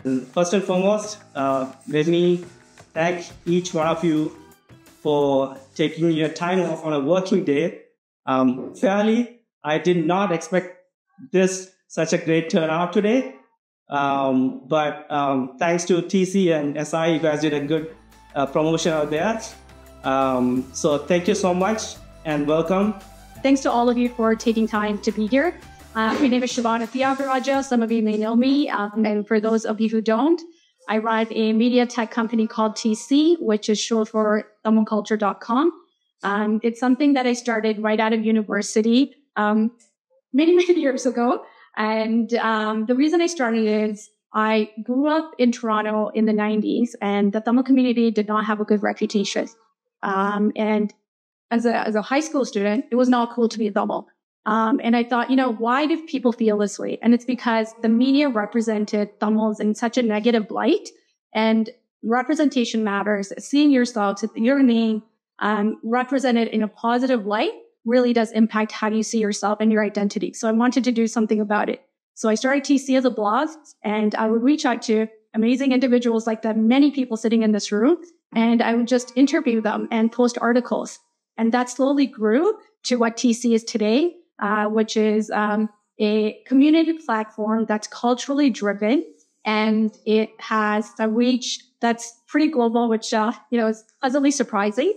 First and foremost, let me thank each one of you for taking your time off on a working day. Fairly, I did not expect such a great turnout today. But thanks to TC and SI, you guys did a good promotion out there. So thank you so much and welcome. Thanks to all of you for taking time to be here. My name is Siva Nadarajah. Some of you may know me. And for those of you who don't, I run a media tech company called TC, which is short for TamilCulture.com. It's something that I started right out of university many years ago. And the reason I started is I grew up in Toronto in the 90s, and the Tamil community did not have a good reputation. And as a high school student, it was not cool to be a Tamil. And I thought, why do people feel this way? And it's because the media represented Tamils in such a negative light, and representation matters. Seeing yourself, your name represented in a positive light really does impact how you see yourself and your identity. So I wanted to do something about it. So I started TC as a blog, and I would reach out to amazing individuals like the many people sitting in this room, and I would just interview them and post articles. And that slowly grew to what TC is today, which is a community platform that's culturally driven, and it has a reach that's pretty global, which is pleasantly surprising.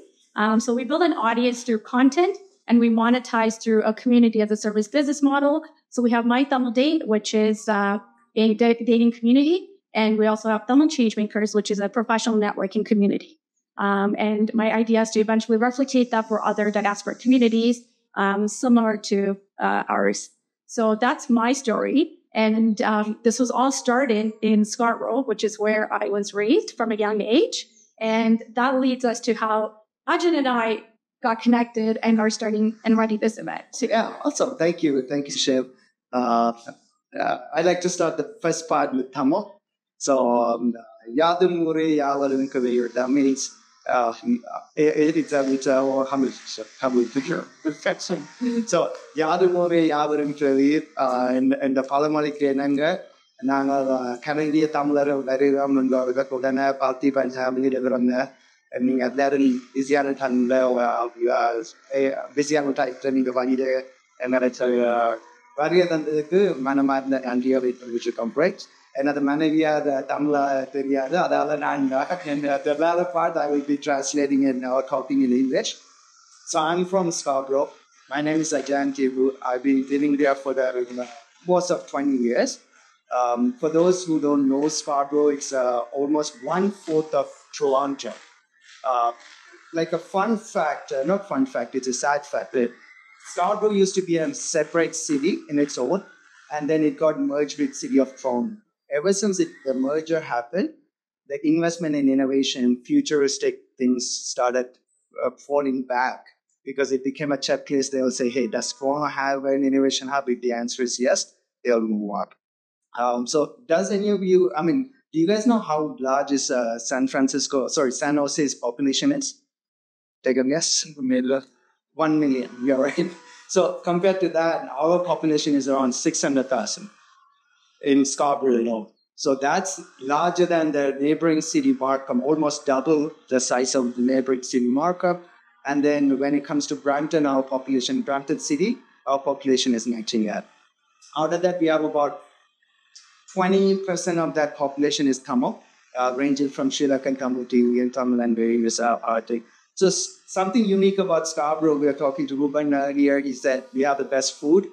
So we build an audience through content, and we monetize through a community as a service business model. So we have My Tamil Date, which is a dating community. And we also have Tamil Changemakers, which is a professional networking community. And my idea is to eventually replicate that for other diaspora communities, similar to ours. So that's my story. And this was all started in Scarborough, which is where I was raised from a young age. And that leads us to how Ajahn and I got connected and are starting and running this event. So, yeah, awesome. Thank you, Shiv. I'd like to start the first part with Tamil. So, Yadumuri Yavalunkavir, that means it's a humble figure. So, Yadumuri Yavalunkavir, and the Palamali Kenanga, Nanga, Canadian Tamil, Laridam, and Kodana, Party, Panjami, Devrana. And at that is the other time, busy type training the one day, and then it's a variant than the Manamad and the which you compress. Another Manavia, the Tamla, the other, and the latter part I will be translating and talking in English. So I'm from Scarborough. My name is Ajahn Tibu. I've been living there for the most of 20 years. For those who don't know Scarborough, it's almost 1/4 of Toronto. Like a fun fact, not fun fact, it's a sad fact. Scarborough used to be a separate city in its own, and then it got merged with city of Toronto. Ever since the merger happened, the investment in innovation, futuristic things started falling back because it became a checklist. They'll say, hey, does Toronto have an innovation hub? If the answer is yes, they'll move up. So does any of you, do you guys know how large is San Jose's population is? Take a guess. 1 million. You're right. So compared to that, our population is around 600,000 in Scarborough alone. So that's larger than the neighboring city Markham, almost double the size of the neighboring city Markham. And then when it comes to Brampton, Brampton City, our population is matching that. Out of that, we have about 20% of that population is Tamil, ranging from Sri Lankan Tamil, Indian Tamil, and various Arctic. So something unique about Scarborough, we were talking to Ruban earlier, is that we have the best food.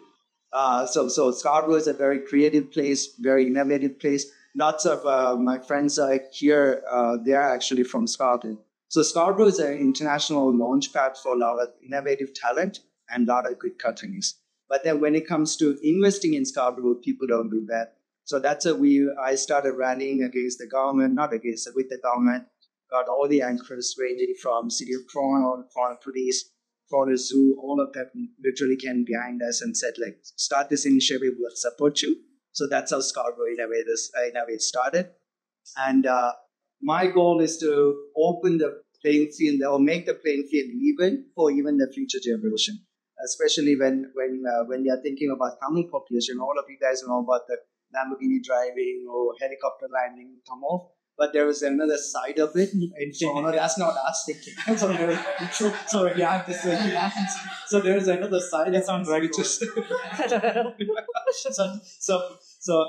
So Scarborough is a very creative place, very innovative place. Lots of my friends here, they are actually from Scotland. So Scarborough is an international launch pad for a lot of innovative talent and a lot of good companies. But then when it comes to investing in Scarborough, people don't do that. So that's I started rallying against the government, not against it, with the government. Got all the anchors ranging from City of Toronto, Toronto Police, Toronto Zoo, all of them literally came behind us and said, start this initiative, we'll support you. So that's how Scarborough Innovates started. And my goal is to open the playing field or make the playing field even for even the future generation, especially when you're thinking about Tamil population. All of you guys know about the Lamborghini driving or helicopter landing come off. But there was another side of it. No, that's not us. Sorry, yeah, so there's another side. That sounds right. So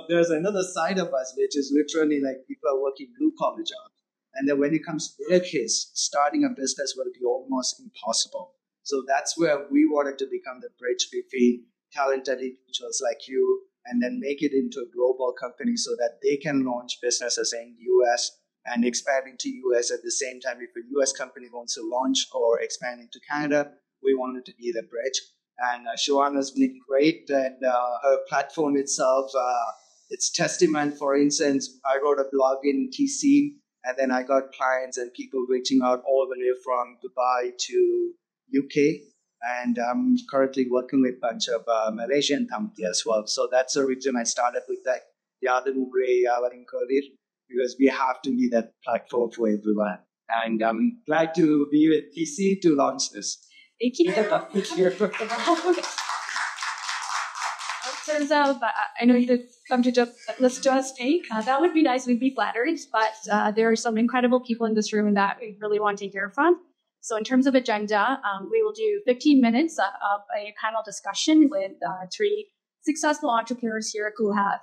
there's another side of us, which is literally like people are working blue-collar jobs. And then when it comes to their case, starting a business will be almost impossible. So that's where we wanted to become the bridge between talented individuals like you and then make it into a global company so that they can launch businesses in the US and expand into US at the same time. If a US company wants to launch or expand into Canada, we wanted to be the bridge. And Shivana's been great, and her platform itself, it's testament. For instance, I wrote a blog in TC, and then I got clients and people reaching out all the way from Dubai to UK. And I'm currently working with a bunch of Malaysian companies as well. So that's the reason I started with that. Because we have to be that platform for everyone. And I'm glad to be with TC to launch this. Thank you. Turns out, I know you did come to just listen to us speak. That would be nice. We'd be flattered. But there are some incredible people in this room that we really want to hear from. So in terms of agenda, we will do 15 minutes of a panel discussion with 3 successful entrepreneurs here who have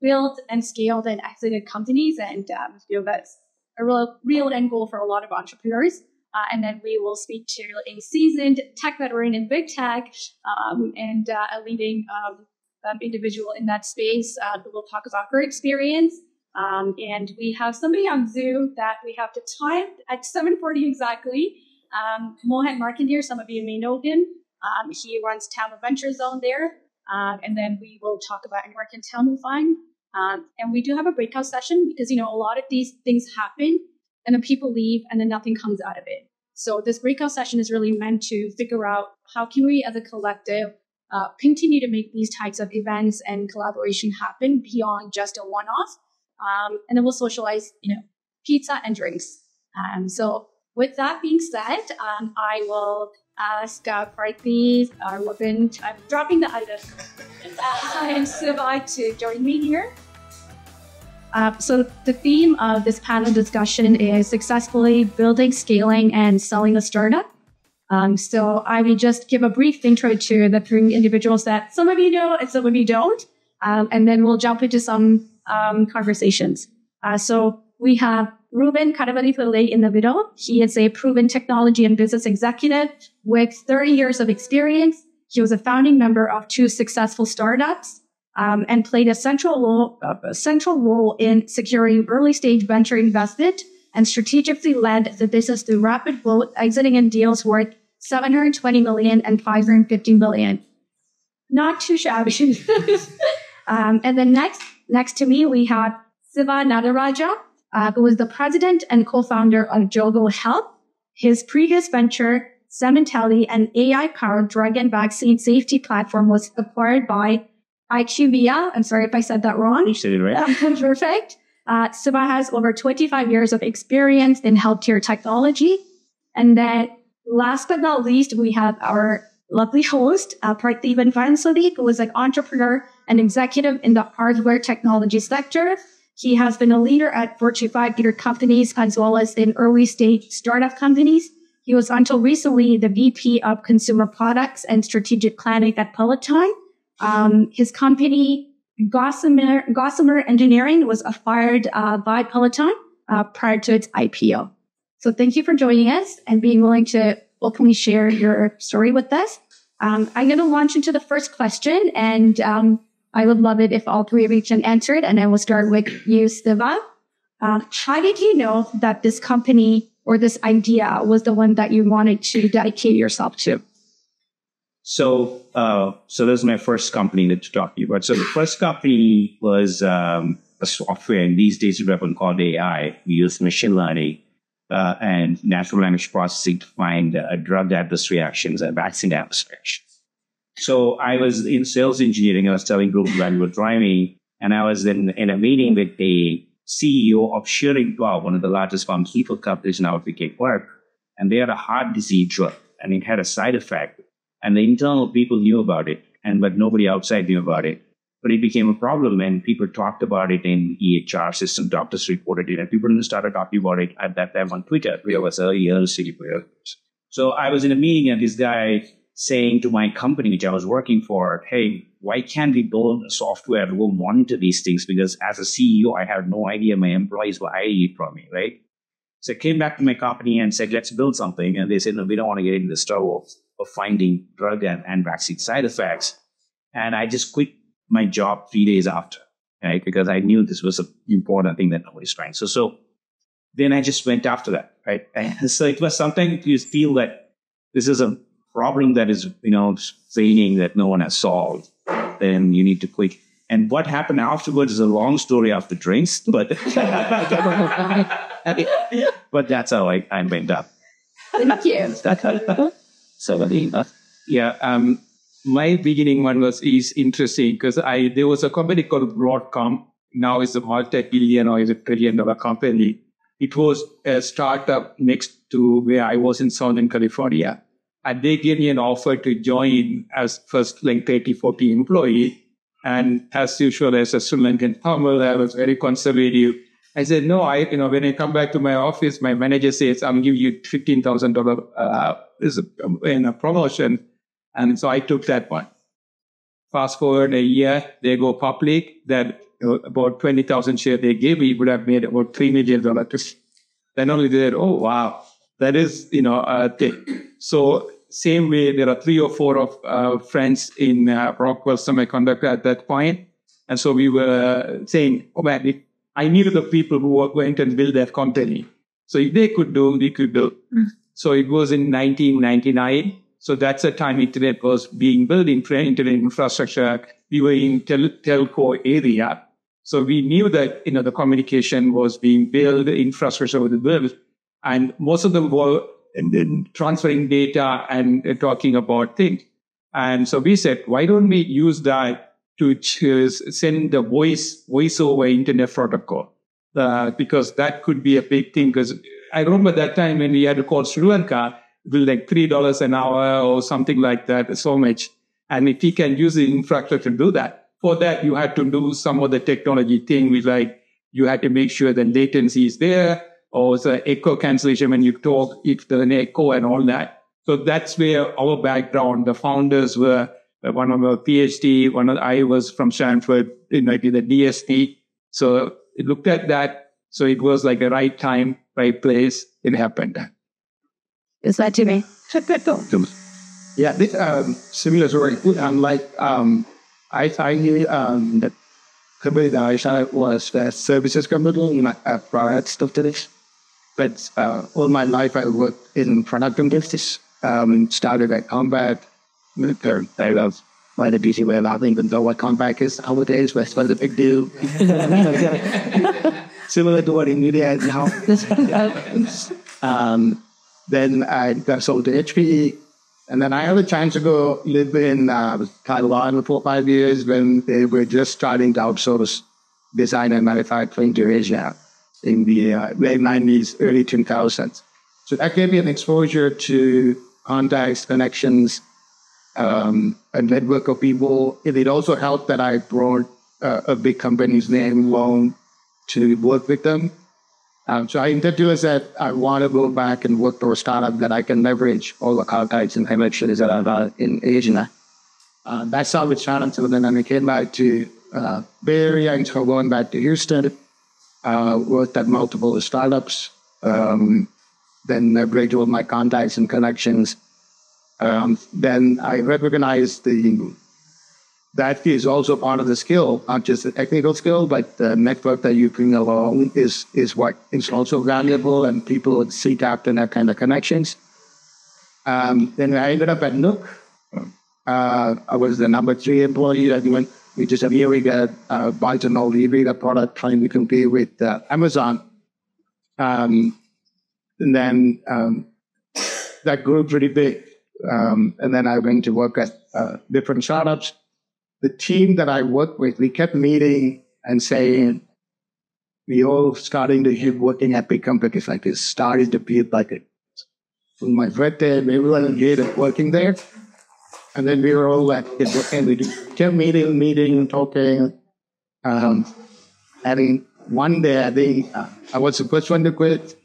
built and scaled and exited companies. And that's a real end goal for a lot of entrepreneurs. And then we will speak to a seasoned tech veteran in big tech and a leading individual in that space who will talk about her experience. And we have somebody on Zoom that we have to time at 7:40 exactly. Mohan Markandeer, some of you may know him. He runs Tamil Venture Zone there. And then we will talk about work in Tamil Fine. And we do have a breakout session because, a lot of these things happen and then people leave and then nothing comes out of it. So this breakout session is really meant to figure out how can we as a collective continue to make these types of events and collaboration happen beyond just a one-off. And then we'll socialize, pizza and drinks. So with that being said, I will ask Prathi, Ruban, I'm dropping the item, and Siva to join me here. So the theme of this panel discussion is successfully building, scaling, and selling a startup. So I will just give a brief intro to the 3 individuals that some of you know and some of you don't. And then we'll jump into some conversations. So we have Ruban Kanapathippillai in the middle. He is a proven technology and business executive with 30 years of experience. He was a founding member of 2 successful startups and played a central role in securing early-stage venture investment and strategically led the business through rapid growth, exiting in deals worth $720 million and $550 million. Not too shabby. And then next to me, we have Siva Nadarajah, who is the president and co-founder of JOGO Health. His previous venture, Semantelli, an AI-powered drug and vaccine safety platform, was acquired by IQVIA. I'm sorry if I said that wrong. You said it right. Perfect. Siva has over 25 years of experience in healthcare technology. And then last but not least, we have our lovely host, Prathi, who is an entrepreneur and executive in the hardware technology sector. He has been a leader at Fortune 500 companies as well as in early stage startup companies. He was until recently the VP of Consumer Products and Strategic Planning at Peloton. His company, Gossamer Engineering, was acquired by Peloton prior to its IPO. So thank you for joining us and being willing to openly share your story with us. I'm going to launch into the first question, and I would love it if all 3 of you can answer it. And I will start with you, Siva. How did you know that this company or this idea was the one that you wanted to dedicate yourself to? So this is my first company to talk to you about. So the first company was a software, and these days it's often called AI. We use machine learning and natural language processing to find drug adverse reactions and vaccine adverse reactions. So I was in sales engineering. I was telling groups that were driving, and I was in a meeting with the CEO of Shearing Dog, one of the largest pharmaceutical companies in Africa work, and they had a heart disease drug, and it had a side effect. And the internal people knew about it, but nobody outside knew about it. But it became a problem, and people talked about it in EHR system. Doctors reported it, and people started talking about it at that time on Twitter. It was early CDPR. So I was in a meeting, and this guy saying to my company, which I was working for, hey, why can't we build a software that will monitor these things? Because as a CEO, I had no idea my employees were hiding it from me, right? So I came back to my company and said, let's build something. And they said, no, we don't want to get into the struggle of finding drug and vaccine side effects. And I just quit my job 3 days after, right? Because I knew this was an important thing that nobody's trying. So then I just went after that, right? And so it was something you feel that this is a problem that is, failing that no one has solved. Then you need to quit. And what happened afterwards is a long story after drinks, but but that's how I went up. Thank you. So, yeah, my beginning one is interesting because there was a company called Broadcom. Now it's a multi-billion or is a $1 trillion company. It was a startup next to where I was in Southern California. And they gave me an offer to join as first 30, 40 employee. And as usual, as a Sri Lankan Tamil, I was very conservative. I said, no, when I come back to my office, my manager says, I'm giving you $15,000 in a promotion. And so I took that one. Fast forward a year, they go public. That about 20,000 shares they gave me would have made about $3 million. Then only they said, oh, wow, that is, a thing. So same way, there are 3 or 4 of friends in Rockwell Semiconductor at that point. And so we were saying, oh man, I needed the people who were going to build that company. So if they could do, we could do. So it was in 1999. So that's the time internet was being built, internet infrastructure. We were in telco area. So we knew that, the communication was being built, the infrastructure was built. And most of them were transferring data and talking about things. And so we said, why don't we use that to send the voice over internet protocol? Because that could be a big thing. Because I remember that time when we had to call Sri Lanka, it was like $3 an hour or something like that, so much. And if you can use the infrastructure to do that, for that, you had to do some of the technology thing with you had to make sure the latency is there, or the echo cancellation when you talk, if there's an echo and all that. So that's where our background, the founders were, one of a PhD, I was from Stanford, in the DSP. So it looked at that. So it was like the right time, right place. It happened. Is that to me? Yeah, this similar story. I find that company that I started was a services company, product stuff to this. But all my life I worked in product and business. Started at Combat. I love by the busy way. I don't even know what Combat is nowadays, but it's a big deal. Similar to what Nvidia is now. Then I got sold to HP. And then I had a chance to go live in Taiwan for 5 years when they were just starting to outsource design and manufacturing to Asia in the late 90s, early 2000s. So that gave me an exposure to contacts, connections, a network of people. It also helped that I brought a big company's name along to work with them. So I intended that I want to go back and work for a startup that I can leverage all the contacts and connections that I've got in Asia. That's how it started. So then I came back to Bay Area and so going back to Houston, worked at multiple startups, then leveraged all my contacts and connections. Then I recognized that is also part of the skill, not just the technical skill, but the network that you bring along is what is also valuable, and people would seek after that kind of connections. Then I ended up at Nook. I was the number 3 employee that went, we just a year we got buy to know the product trying to compete with Amazon. And then that grew pretty big. And then I went to work at different startups. The team that I worked with, we kept meeting and saying, we all starting to hit working at big companies like this, started to feel like it. From my friend there, everyone hated working there. And then we were all like, and we kept meeting, talking. And one day, I think I was the first one to quit.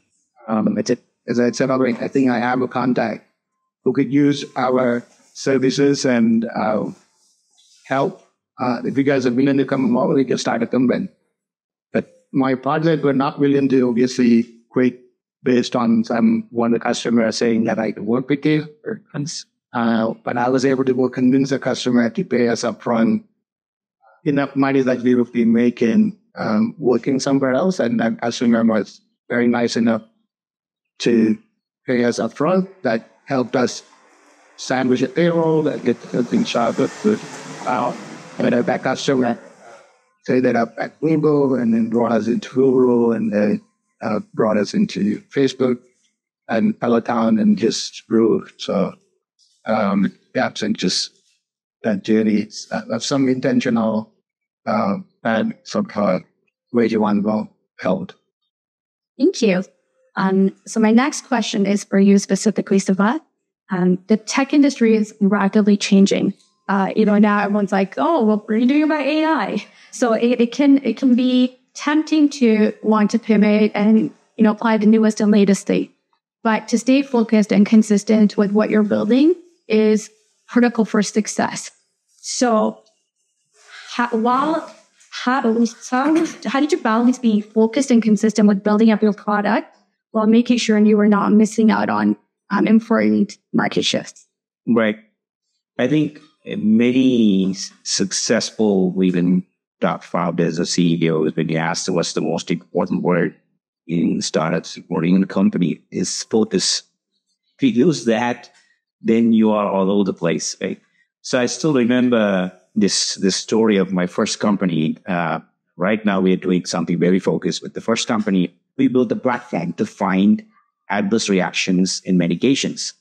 As I said already, I think I have a contact who could use our services and help. If you guys are willing to come along, we can start a company. But my partners were not willing to obviously quit based on one of the customers saying that I could work with you. But I was able to convince the customer to pay us upfront enough money that we would be making working somewhere else. And that customer was very nice enough to pay us upfront. That helped us sandwich a payroll, that get things sharp. And that customer set that up at Weibo and then brought us into Google and then brought us into Facebook and Peloton and just grew. So, and just that journey of some intentional and some way you want to held. Thank you. So my next question is for you specifically, Siva. The tech industry is rapidly changing. Now everyone's like, oh, what are you doing about AI? So it can be tempting to want to pivot and, apply the newest and latest thing. But to stay focused and consistent with what you're building is critical for success. So how did you balance being focused and consistent with building up your product while making sure you were not missing out on important market shifts? Right. I think many successful, even top founders or CEOs, when you ask them what's the most important word in startups or in a company, is focus. If you lose that, then you are all over the place, right? So I still remember this story of my first company. Right now, we are doing something very focused. With the first company, we built a platform to find adverse reactions in medications.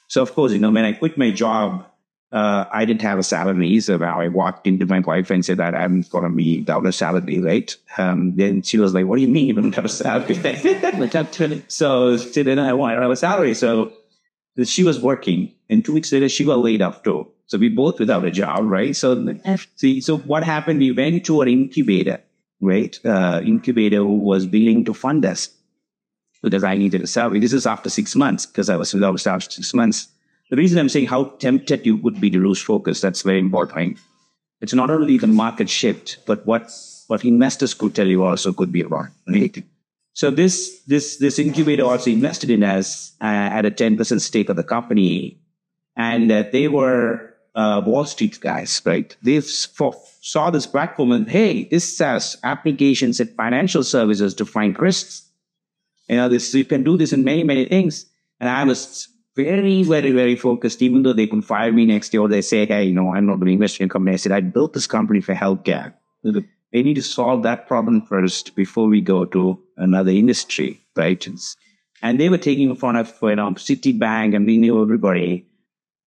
So, of course, when I quit my job, I didn't have a salary. So I walked into my wife and said that I'm going to be without a salary, right? Then she was like, what do you mean you don't have a salary? So she didn't have a salary. So she was working, and 2 weeks later, she got laid off too. So we both without a job, right? So what happened? We went to an incubator, right? Incubator who was willing to fund us because I needed a salary. This is after 6 months because I was without a salary for 6 months. The reason I'm saying how tempted you would be to lose focus, that's very important. It's not only the market shift, but what investors could tell you also could be wrong. Right? So this incubator also invested in us at a 10% stake of the company. And they were Wall Street guys, right? They saw this platform and, hey, this has applications and financial services to find risks. You can do this in many, many things. And I was very, very, very focused, even though they could fire me next year or they say, hey, I'm not going to invest in a company. I said, I built this company for healthcare. They need to solve that problem first before we go to another industry, right? And they were taking fun of, Citibank, and we knew everybody.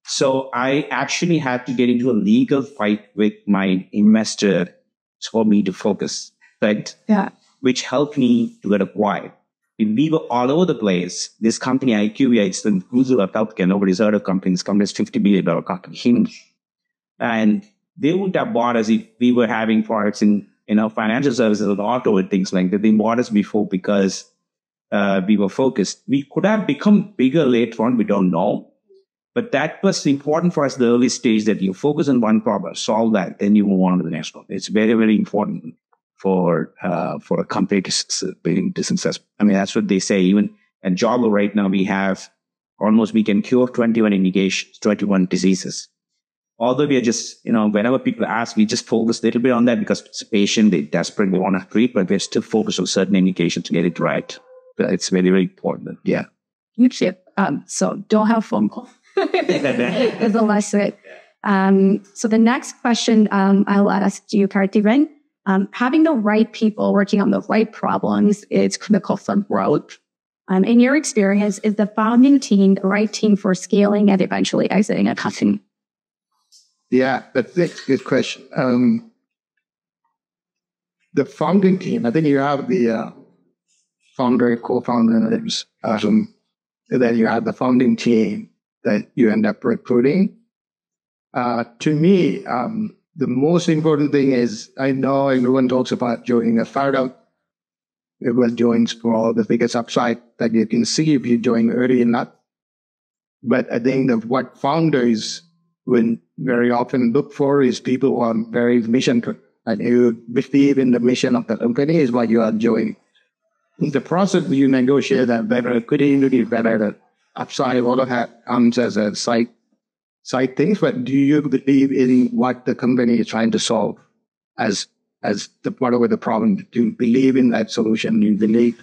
So I actually had to get into a legal fight with my investor for me to focus, right? Yeah. Which helped me to get acquired. We were all over the place. This company, IQVIA, it's the Google of healthcare. Nobody's heard of companies. Company's $50 billion company. Huge. And they wouldn't have bought us if we were having products in, financial services and auto and things like that. They bought us before because we were focused. We could have become bigger later on. We don't know. But that was important for us at the early stage, that you focus on one problem, solve that, then you move on to the next one. It's very, very important for a company to be successful. I mean, that's what they say. Even at JOGO right now, we can cure 21 indications, 21 diseases. Although we are just, whenever people ask, we just focus a little bit on that because it's a patient, they desperately want to treat, but we're still focused on certain indications to get it right. But it's very, very important. Yeah. So don't have FOMO. Is the lesson. So the next question I'll ask you, Parthiban. Having the right people working on the right problems is critical for growth. In your experience, is the founding team the right team for scaling and eventually exiting a company? Yeah, that's a good question. The founding team, I think you have the founder, co-founders, and then you have the founding team that you end up recruiting. To me, the most important thing is, I know everyone talks about joining a startup. Everyone joins for all the biggest upside that you can see if you join early enough. But I think that what founders will very often look for is people who are very mission-driven. And you believe in the mission of the company is what you are doing. In the process, you negotiate that better equity, better upside, all of that comes as a side things. But do you believe in what the company is trying to solve as the whatever the problem? Do you believe in that solution? Do you believe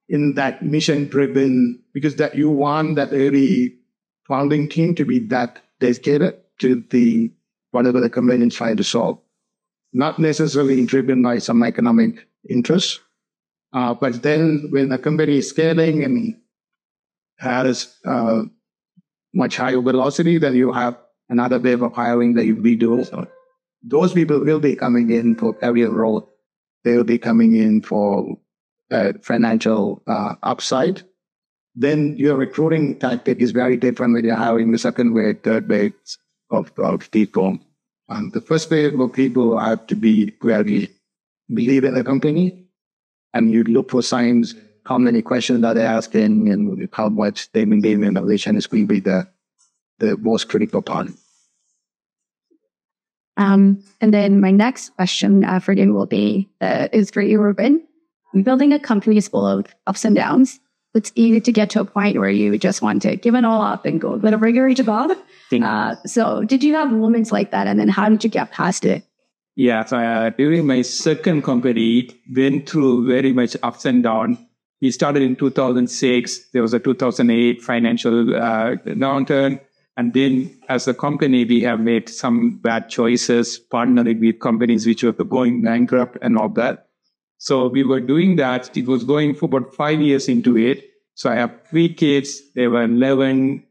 in that mission-driven? Because that you want that early founding team to be that dedicated to the whatever the company is trying to solve. Not necessarily driven by some economic interest, but then when a company is scaling and has much higher velocity, then you have another wave of hiring that you'll be doing. So those people will be coming in for career growth. They will be coming in for financial upside. Then your recruiting tactic is very different when you're hiring the second wave, third wave of people. The first wave of people have to be really believe in the company, and you look for signs, how many questions are they asking, and how much they believe in the relation is going to be the most critical part. And then my next question for you will be, is for you, Ruban. Building a company is full of ups and downs. It's easy to get to a point where you just want to give it all up and go whatever you're job. So did you have moments like that? And then how did you get past it? Yeah, so during my second company, went through very much ups and downs. We started in 2006. There was a 2008 financial downturn. And then as a company, we have made some bad choices, partnering with companies which were going bankrupt and all that. So we were doing that. It was going for about 5 years into it. So I have 3 kids. They were 11,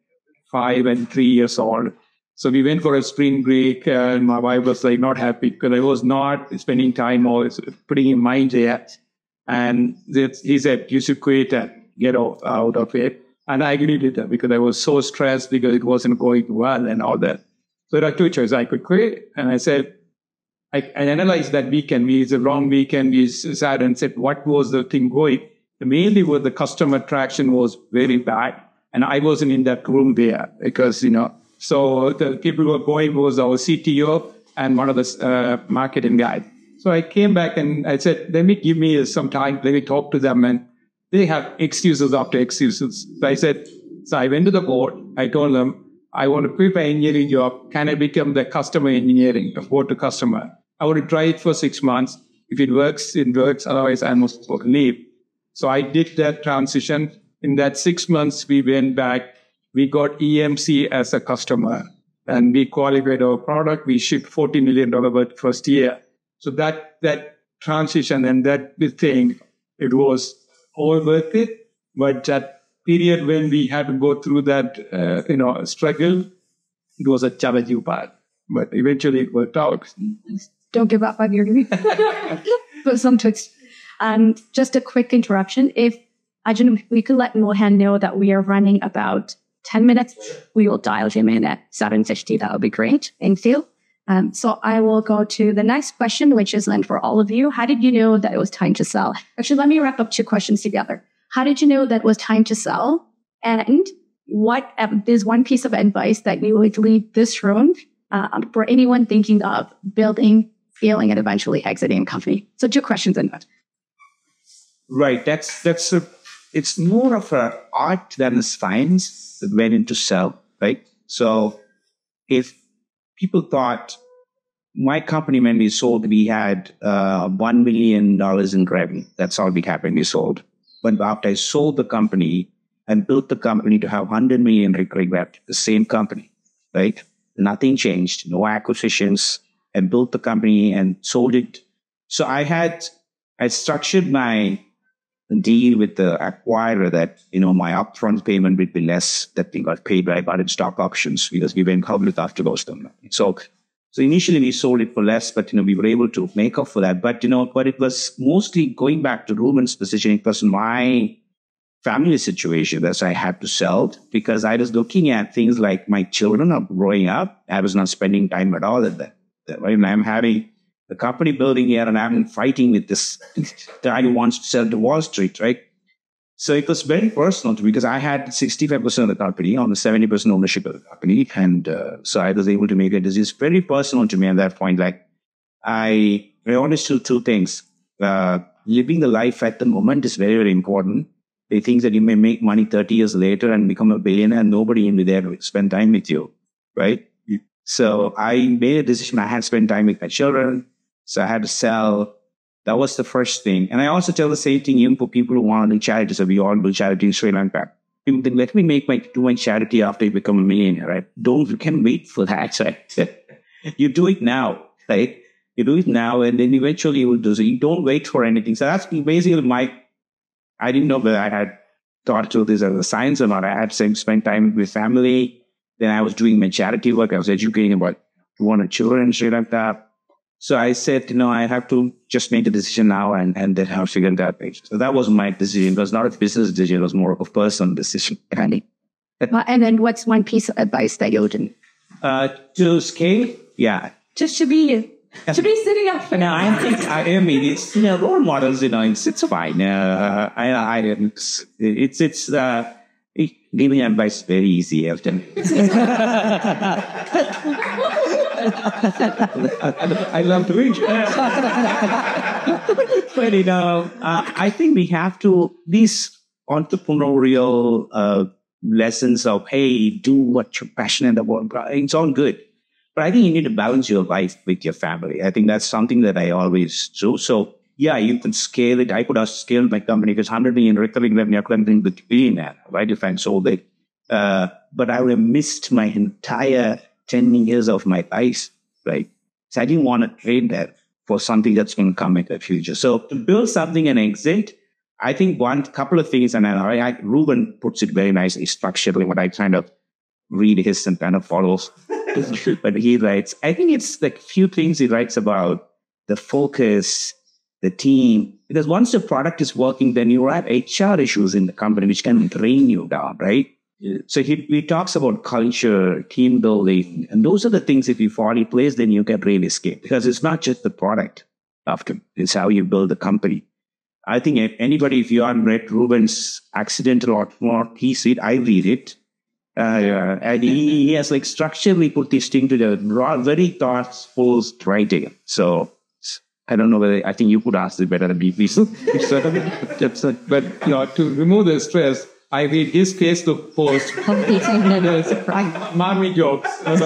5, and 3 years old. So we went for a spring break, and my wife was like not happy because I was not spending time or putting in mind there. And he said, you should quit and get out of it. And I agreed with that because I was so stressed because it wasn't going well and all that. So there are 2 choices. I could quit. And I said, I analyzed that weekend. It was a long weekend. We sat and said, what was the thing going? Mainly was the customer traction was very bad. And I wasn't in that room there because, so the people who were going was our CTO and one of the marketing guys. So I came back and I said, give me some time. Let me talk to them. And they have excuses after excuses. So I went to the board. I told them, I want to quit my engineering job. Can I become the customer engineering, board to customer? I want to try it for 6 months. If it works, it works. Otherwise, I must leave. So I did that transition. In that 6 months, we went back. We got EMC as a customer. And we qualified our product. We shipped $40 million worth first year. So that transition and that thing, it was all worth it. But that period when we had to go through that, struggle, it was a challenging part. But eventually it worked out. Don't give up on your but sometimes. And just a quick interruption. If we could let Mohan know that we are running about 10 minutes, we will dial him in at 7:50. That would be great. Thank you. So I will go to the next question, which is then for all of you. How did you know that it was time to sell? Actually, let me wrap up 2 questions together. How did you know that it was time to sell? And what is one piece of advice that you would leave this room for anyone thinking of building, scaling, and eventually exiting a company? So 2 questions in that. Right. It's more of an art than a science that went into sell, right? So if people thought my company, when we sold, we had $1 million in revenue. That's all we had when we sold. But after I sold the company and built the company to have 100 million recurring revenue, the same company, right? Nothing changed, no acquisitions, and built the company and sold it. So I structured my deal with the acquirer that, my upfront payment would be less that we got paid by in stock options because we went public after those them. So initially we sold it for less, but, we were able to make up for that. But, but it was mostly going back to Ruban's positioning. It was my family situation that I had to sell because I was looking at things like my children are growing up. I was not spending time at all at that. Right? I'm having the company building here and I'm fighting with this guy who wants to sell to Wall Street, right? So it was very personal to me because I had 65% of the company on the 70% ownership of the company. And so I was able to make a decision. It's very personal to me at that point. Like I understood two things. Living the life at the moment is very, very important. They think that you may make money 30 years later and become a billionaire and nobody in there will spend time with you, right? Yeah. So I made a decision. I had to spend time with my children. So I had to sell. That was the first thing. And I also tell the same thing even for people who want to do charity. So we all do charity in Sri Lanka. People think, let me do my charity after you become a millionaire, right? You can't wait for that, right? You do it now, right? You do it now and then eventually you will do so. You don't wait for anything. So that's basically I didn't know whether I had thought through this as a science or not. I had to spend time with family. Then I was doing my charity work. I was educating about 200 children in Sri Lanka. So I said, I have to just make a decision now and then I'll figure that out. So that was my decision. It was not a business decision. It was more of a personal decision. And then what's one piece of advice that you would to scale? Yeah. Just to be sitting up. No, I mean, it's, role models, it's fine. Giving advice very easy often. I love to read. But, I think we have to, these entrepreneurial lessons of, hey, do what you're passionate about. It's all good. But I think you need to balance your life with your family. I think that's something that I always do. So, yeah, you can scale it. I could have scaled my company because 100 million recurring revenue, I couldn't think the billionaire, right? If I sold it. But I would have missed my entire 10 years of my life, right? So I didn't want to trade that for something that's going to come in the future. So to build something and exit, I think couple of things, and Ruban puts it very nicely structurally, what I kind of read his and kind of follows. But he writes, I think it's like few things he writes about the focus, the team. Because once the product is working, then you have HR issues in the company, which can drain you down, right? Yeah. So he talks about culture, team building, and those are the things if you fall in place, then you can really scale. Because it's not just the product after, it's how you build the company. I think if you haven't read Ruban's Accidental Entrepreneur piece, I read it. And he has structurally put this thing to the very thoughtful writing. So I don't know whether, I think you could ask it better than me, please. But, to remove the stress, I read his Facebook post. Mommy jokes. I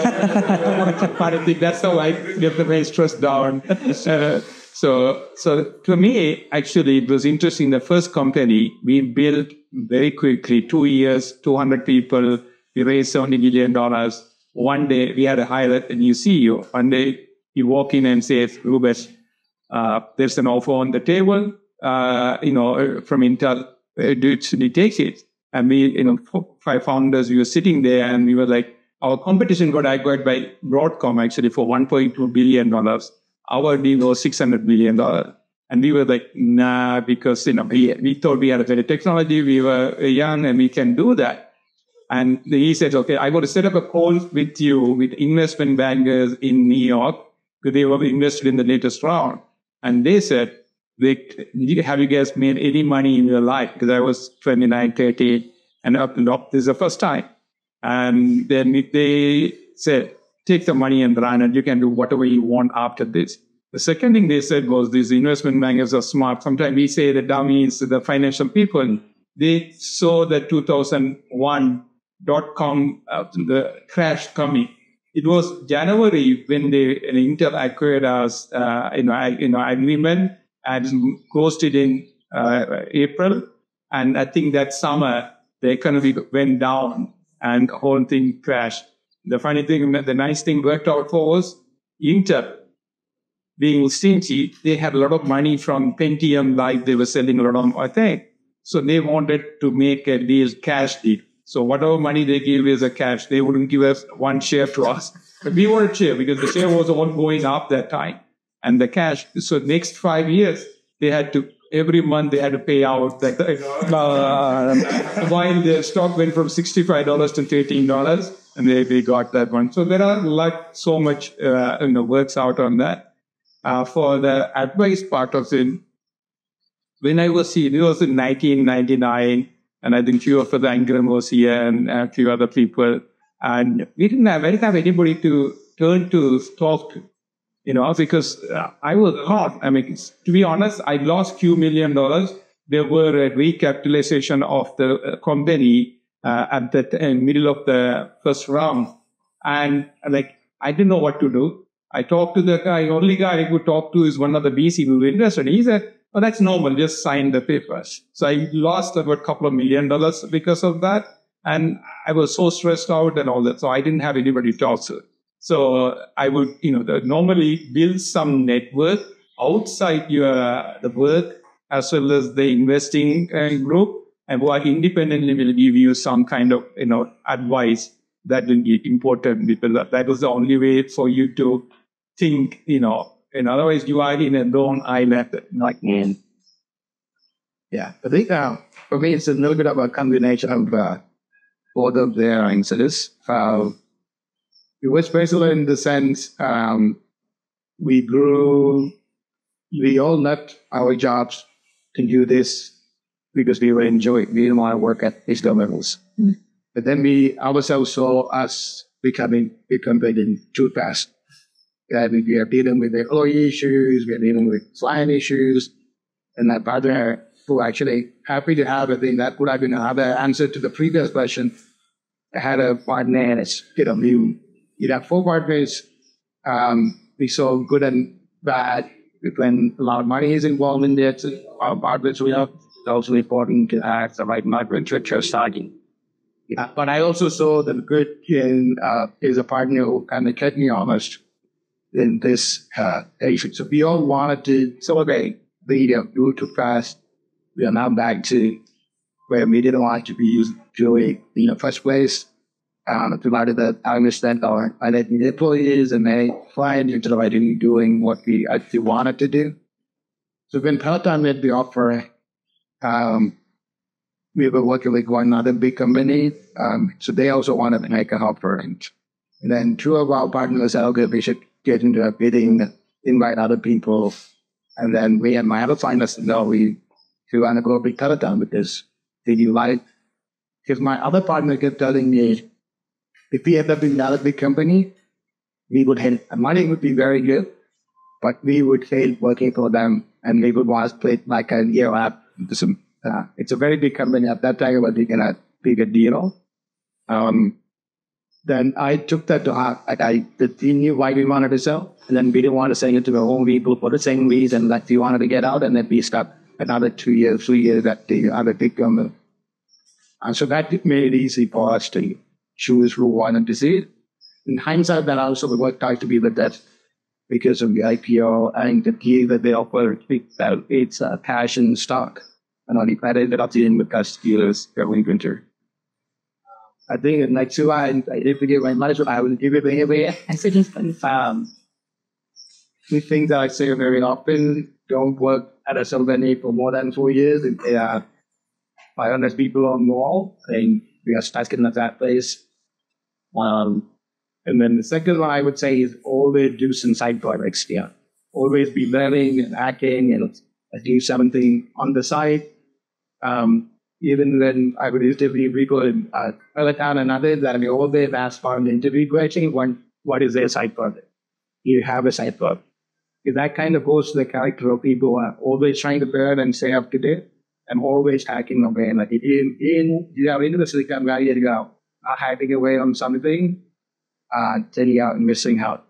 think that's how I get the very stress down. So to me, actually, it was interesting. The first company we built very quickly, 2 years, 200 people. We raised $70 million. One day, we had to hire a new CEO. One day, he walk in and says, Rubesh, there's an offer on the table, from Intel. Should he take it? And we, 5 founders, we were sitting there and we were like, our competition got acquired by Broadcom actually for $1.2 billion. Our deal was $600 million. And we were like, nah, because, we thought we had a better technology. We were young and we can do that. And he said, okay, I want to set up a call with you, with investment bankers in New York, because they were invested in the latest round. And they said, have you guys made any money in your life? Because I was 29, 30, and this is the first time. And then they said, take the money and run, and you can do whatever you want after this. The second thing they said was these investment bankers are smart. Sometimes we say the dummies, the financial people, they saw the 2001 .com, the crash coming. It was January when Intel acquired us, agreement and closed it in April. And I think that summer, the economy went down and the whole thing crashed. The funny thing, the nice thing worked out for us, Intel, being stingy, they had a lot of money from Pentium, like they were selling a lot of things. So they wanted to make a deal, cash deal. So whatever money they gave as a cash, they wouldn't give us one share to us. But we wanted share because the share was all going up that time. And the cash, so next 5 years, they had to every month they had to pay out while their stock went from $65 to $13, and they got that one. So there are so much works out on that. For the advice part of it, when I was here, it was in 1999, and I think few of the Ingram was here and a few other people, and I didn't have anybody to turn to talk to. Because I was hot. I mean, to be honest, I lost few $1 million. There were a recapitalization of the company at the middle of the first round. And I didn't know what to do. I talked to the guy. Only guy I could talk to is one of the VC who invested. He said, "Oh, that's normal. Just sign the papers." So I lost about a couple of $1 million because of that. And I was so stressed out and all that. So I didn't have anybody to talk to. So I would, normally build some network outside the work as well as the investing group, and who independently will give you some kind of, advice that will be important, because that was the only way for you to think, and otherwise you are in a lone island like me. Yeah, I think for me it's a little bit of a combination of both of their answers. It was special in the sense we all left our jobs to do this because we were enjoying. We didn't want to work at these levels. Mm. But then we ourselves saw us becoming too fast. And we are dealing with employee issues, we are dealing with client issues, and that partner who actually happy to have a thing that would have been another answer to the previous question. I had a partner and it's, you'd have 4 partners. We saw good and bad. When a lot of money is involved in it, our partners, we are also important to have the right market structure starting. Yeah. But I also saw the good in is a partner who kind of kept me honest in this issue. So we all wanted to celebrate the do too fast. We are now back to where we didn't want to be doing in the first place. Provided that I understand our identity employees and they client into already doing what we actually wanted to do. So when Peloton made the offer, we were working with one other big company. So they also wanted to make an offer. And then 2 of our partners said, okay, we should get into a bidding, invite other people. And then we and my other partners said, no, we want to go with Peloton because they do like, because my other partner kept telling me, if we end up in another big company, we would hate, money would be very good, but we would hate working for them and we would want to play like a year up. It's a very big company at that time, but we can a bigger deal. Then I took that to heart. We knew why we wanted to sell, and then we didn't want to sell it to our own people for the same reason that we wanted to get out, and then we stuck another 2 years, 3 years at the other big company. And so that made it easy for us to choose who wanted to see it. In hindsight, that also worked out to be the best because of the IPO and the deal that they offer. It's a passion stock. And I ended up dealing with customers every winter. I think next year, if we get my money, I will give it away. We think that I say very often, don't work at a company for more than 4 years. If there are 500 people or more, then we are stuck in that place. And then the second one I would say is always do some side projects. Yeah, always be learning and acting and do something on the side. Even when I would interview people in Peloton and others, that we always ask for an interview question, what is their side project? You have a side project. If that kind of goes to the character of people who are always trying to learn and stay up to date and always hacking away. Like in the Silicon Valley, you go, hacking away on something, then you are missing out.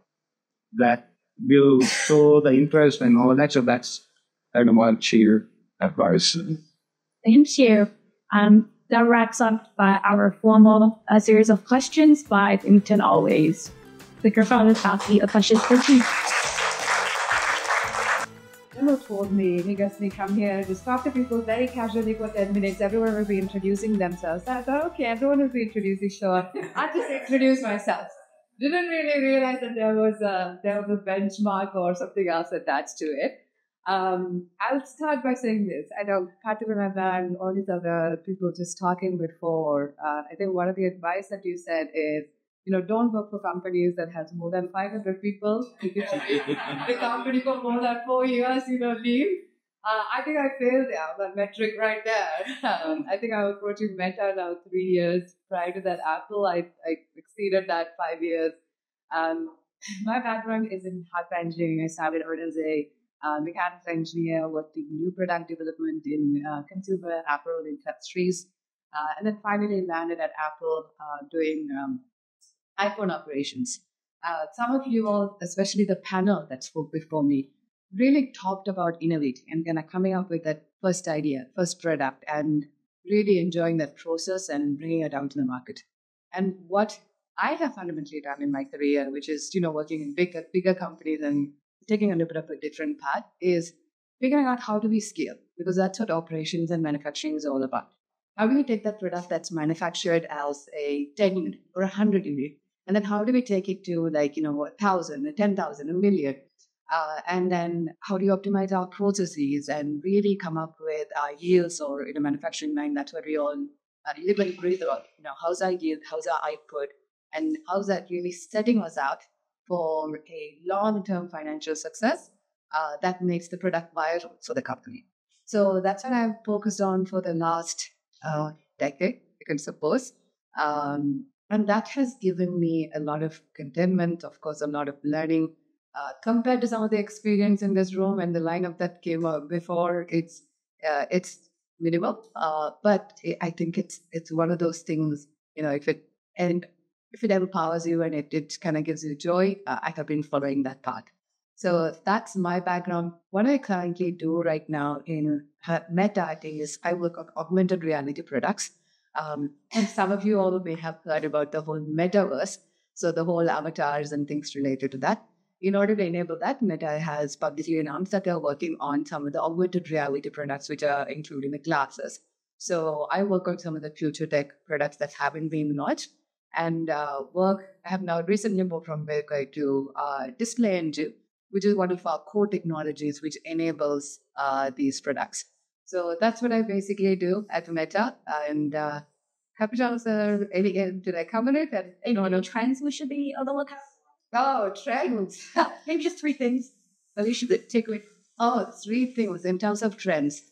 That will show the interest and all that. So that's kind of one cheer advice. Thank you. That wraps up our formal series of questions, but you can always click your phone and copy a question for you. Emma told me, he gets me come here and just talk to people very casually for 10 minutes. Everyone will be introducing themselves. I thought, okay, everyone will be introducing, sure. I just introduce myself. Didn't really realize that there was a benchmark or something else attached to it. I'll start by saying this. I know Patibhananda and all these other people just talking before. I think one of the advice that you said is, don't work for companies that has more than 500 people. The company for more than 4 years, leave. I think I failed that metric right there. I think I was approaching Meta now 3 years. Prior to that, Apple, I exceeded that 5 years. My background is in hardware engineering. I started out as a mechanical engineer, worked in new product development in consumer apparel industries, and then finally landed at Apple doing iPhone operations. Some of you all, especially the panel that spoke before me, really talked about innovating and kind of coming up with that first idea, first product, and really enjoying that process and bringing it out to the market. And what I have fundamentally done in my career, which is, working in bigger companies and taking a little bit of a different path, is figuring out how do we scale, because that's what operations and manufacturing is all about. How do we take that product that's manufactured as a 10 unit or 100 unit, and then how do we take it to 1,000, 10,000, a million? And then how do you optimize our processes and really come up with yields, or in a manufacturing line, that's what we all live and breathe about. How's our yield, how's our output, and how's that really setting us out for a long-term financial success that makes the product viable for the company. So that's what I've focused on for the last decade, you can suppose. And that has given me a lot of contentment, of course, a lot of learning. Compared to some of the experience in this room and the lineup that came up before, it's minimal. But I think it's one of those things, if it empowers you and it kind of gives you joy, I have been following that path. So that's my background. What I currently do right now in Meta is I work on augmented reality products. And some of you all may have heard about the whole metaverse, so the whole avatars and things related to that. In order to enable that, Meta has publicly announced that they're working on some of the augmented reality products, which are including the glasses. So I work on some of the future tech products that haven't been launched. And I have now recently moved from Berkeley to Display Engine, which is one of our core technologies which enables these products. So that's what I basically do at Meta. And happy to answer did I cover it? Any trends we should be on the lookout? Oh, trends. Maybe just 3 things that we should take away. Oh, 3 things in terms of trends.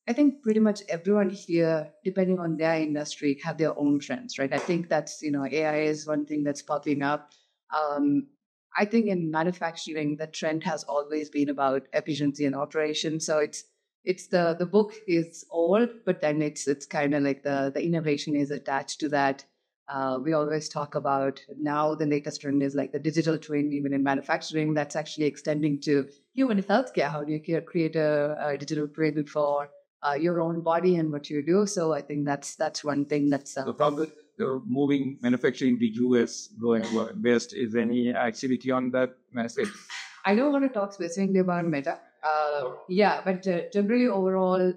I think pretty much everyone here, depending on their industry, have their own trends, right? I think that's, AI is one thing that's popping up. I think in manufacturing, the trend has always been about efficiency and operation. So it's the book is old, but then it's kind of like the innovation is attached to that. We always talk about now the latest trend is like the digital twin, even in manufacturing, that's actually extending to human healthcare. How do you create a digital twin for your own body and what you do? So I think that's one thing that's... The problem moving manufacturing to US going west, is any activity on that message? I don't want to talk specifically about Meta. But generally overall,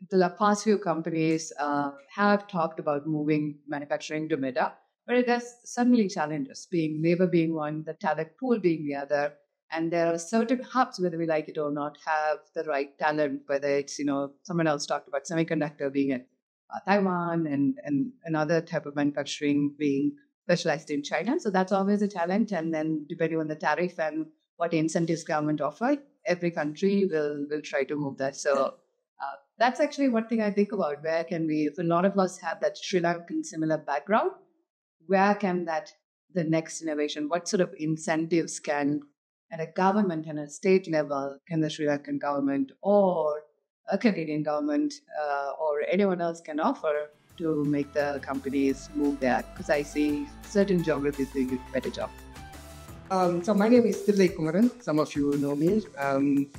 the past few companies have talked about moving manufacturing to Meta, but it has certainly challenges, labor being one, the talent pool being the other. And there are certain hubs, whether we like it or not, have the right talent, whether it's, someone else talked about semiconductor being at Taiwan and another type of manufacturing being specialized in China. So that's always a challenge. And then depending on the tariff and what incentives government offer, every country will try to move that. So that's actually one thing I think about. Where can we, if a lot of us have that Sri Lankan similar background, where can the next innovation, what sort of incentives can, at a government and a state level, can the Sri Lankan government or a Canadian government or anyone else can offer to make the companies move there? Because I see certain geographies doing a better job. So my name is Pillai Kumaran. Some of you know me. I'm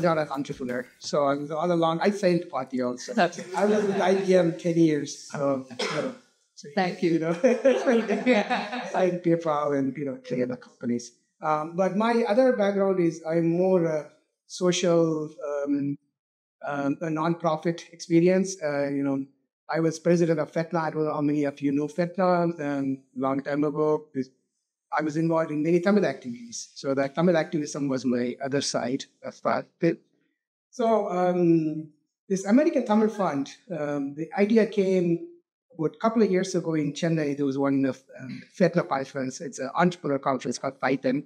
not an entrepreneur. So all along, I failed party also. I was with IBM 10 years. Thank you. Sign paper and clear the companies. But my other background is I'm more social, a non-profit experience. I was president of FETNA. I don't know how many of you know FETNA. Long time ago, I was involved in many Tamil activities. So that Tamil activism was my other side as part of it. So this American Tamil Fund, the idea came a couple of years ago in Chennai. There was one of FETLA conference. It's an entrepreneur conference called FITEM.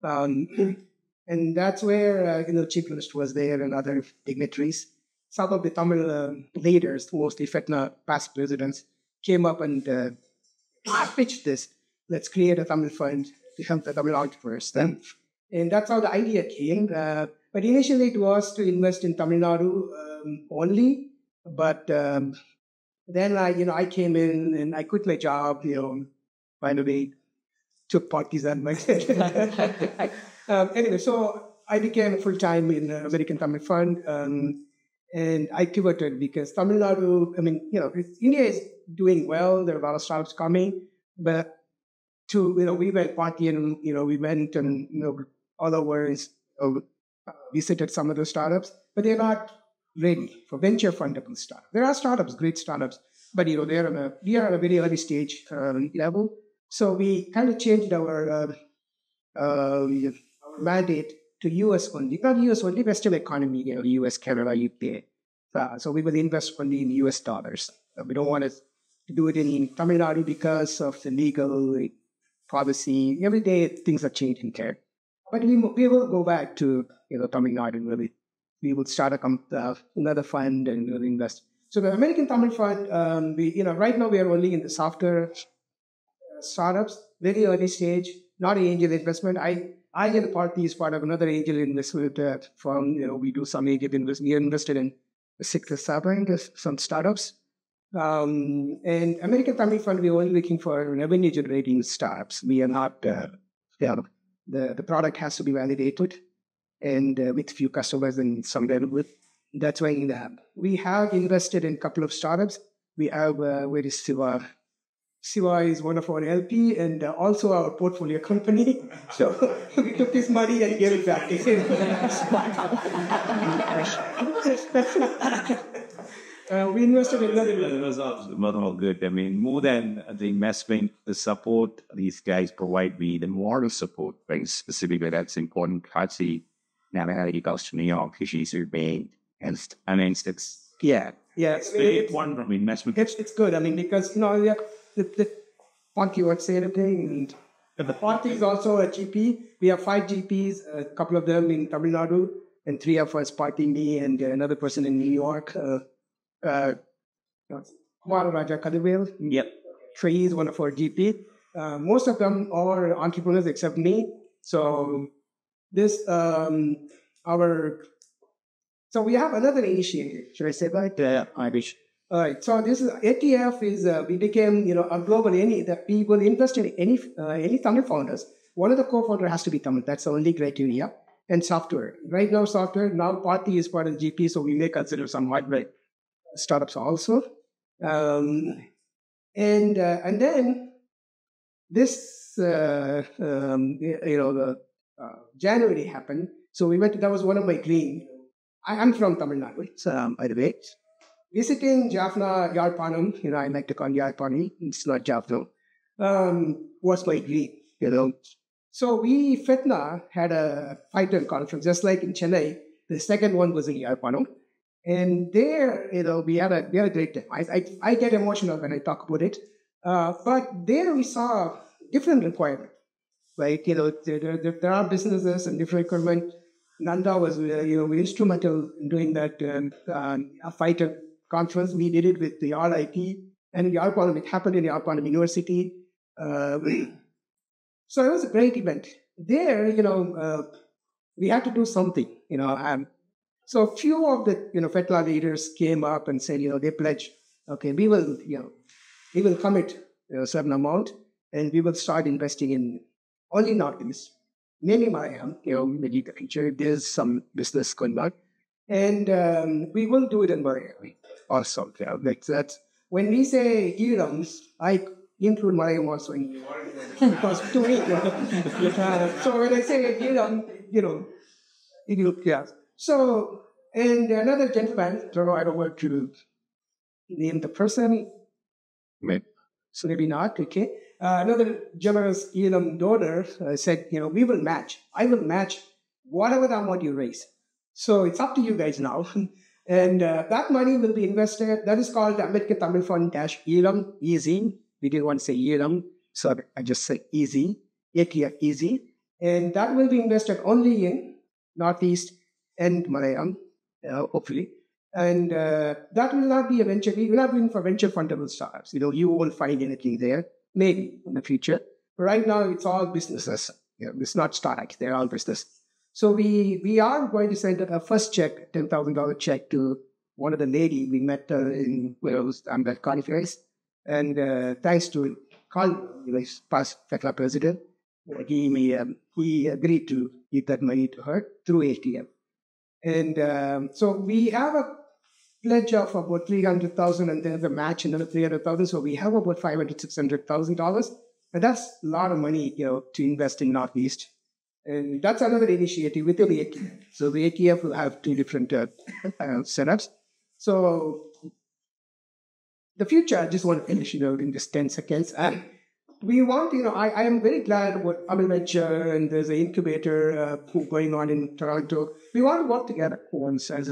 And that's where, Chief Minister was there and other dignitaries. Some of the Tamil leaders, mostly FETLA past presidents, came up and pitched this. Let's create a Tamil fund to help the Tamil entrepreneurs. And that's how the idea came. But initially it was to invest in Tamil Nadu only. But then I came in and I quit my job, finally took partisan. Anyway, so I became full-time in American Tamil Fund. And I pivoted because Tamil Nadu, India is doing well. There are a lot of startups coming. But we went partying, we went and, all over, visited some of the startups, but they're not ready for venture fundable startups. There are startups, great startups, but, we are on a very early stage level. So we kind of changed our mandate to US only, not US only, Western economy, US, Canada, UK. So we will invest only in US dollars. We don't want to do it in Tamil Nadu because of the legal policy. Every day things are changing there. But we will go back to Tamil Nadu and we will start another fund and we'll invest. So the American Tamil Fund, right now we are only in the software startups, very early stage, not an angel investment. I get a party as part of another angel investment firm. We do some angel investment. We invested in 6 or 7 some startups. And American Tamil Fund, we're only looking for revenue generating startups. We are not, the product has to be validated and with few customers and some revenue. That's why we have invested in a couple of startups. We have, where is Siva? Siva is one of our LP and also our portfolio company. So we took his money and gave it back to him. We invested in another. It was all good. More than the investment, the support these guys provide me, the moral support, very specifically, that's important. Actually, now it goes to New York, she's being, and it's it's one from investment. It's good. Because the Ponti would say anything. And the Ponti is also a GP. We have 5 GPs, a couple of them in Tamil Nadu, and 3 of us, Party me and another person in New York. Nadarajah Kadavil. Yep. He is one of our GP. Most of them are entrepreneurs except me. So this so we have another initiative. Should I say that? Yeah, I wish. All right. So this is ATF is we became a global that people invest in any Tamil founders. One of the co-founder has to be Tamil. That's the only criteria. And software. Right now, software. Now, Party is part of the GP, so we may consider some hardware startups also. And then this January happened. So we went. That was one of my dreams. I'm from Tamil Nadu, by the way. Visiting Jaffna, Yarpanam, I like to call Yarpani, it's not Jaffna, was my dream, So we, FETNA, had a FITEM conference, just like in Chennai. The second one was in Yarpanam. And there, we had a great time. I get emotional when I talk about it. But there we saw different requirements. Like, there are businesses and different requirements. Nanda was, instrumental in doing that FITEM conference. We did it with the RIT and Yarpanam. It happened in Yarpanam University. So it was a great event. There, we had to do something, so a few of the, FETLA leaders came up and said, they pledged, okay, we will commit a certain amount and we will start investing in only Northeast, maybe Malayam, maybe the future, there's some business going on. And we will do it in Malayam also. Like that. When we say Irams, I include Malayam also in because to me, so when I say Iram, So, and another gentleman, I don't want to name the person, so maybe not, okay. another generous donor said, we will match. I will match whatever amount you raise. So it's up to you guys now. And that money will be invested. That is called the American Tamil Fund -Elam, easy. We didn't want to say Elam, so I just said easy, ATF easy. And that will be invested only in Northeast and Malayalam, hopefully. And that will not be a venture. We will not be for venture fundable startups. You won't find anything there. Maybe in the future. But right now, it's all businesses. It's not startups. They're all business. So we are going to send a first check, $10,000 check to one of the lady we met in Wales. I'm the conference. And thanks to Carl, past FECLA president, he agreed to give that money to her through ATM. And so we have a pledge of about $300,000, and there's a match another $300,000. So we have about $500,000 to $600,000, and that's a lot of money, to invest in Northeast. And that's another initiative within the ATF. So the ATF will have two different setups. So the future, I just want to finish, in just 10 seconds. We want, I am very glad about Tamil Venture, and there's an incubator going on in Toronto. We want to work together once as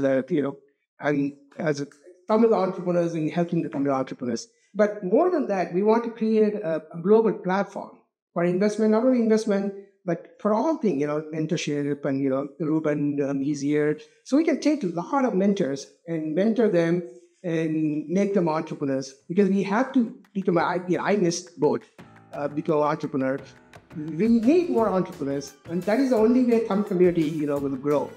and as Tamil entrepreneurs and helping the Tamil entrepreneurs. But more than that, we want to create a global platform for investment, not only investment, but for all things, mentorship, and, Ruban, he's here. So we can take a lot of mentors and mentor them and make them entrepreneurs, because we have to become, I missed both, become entrepreneurs. We need more entrepreneurs, and that is the only way Tamil community, will grow.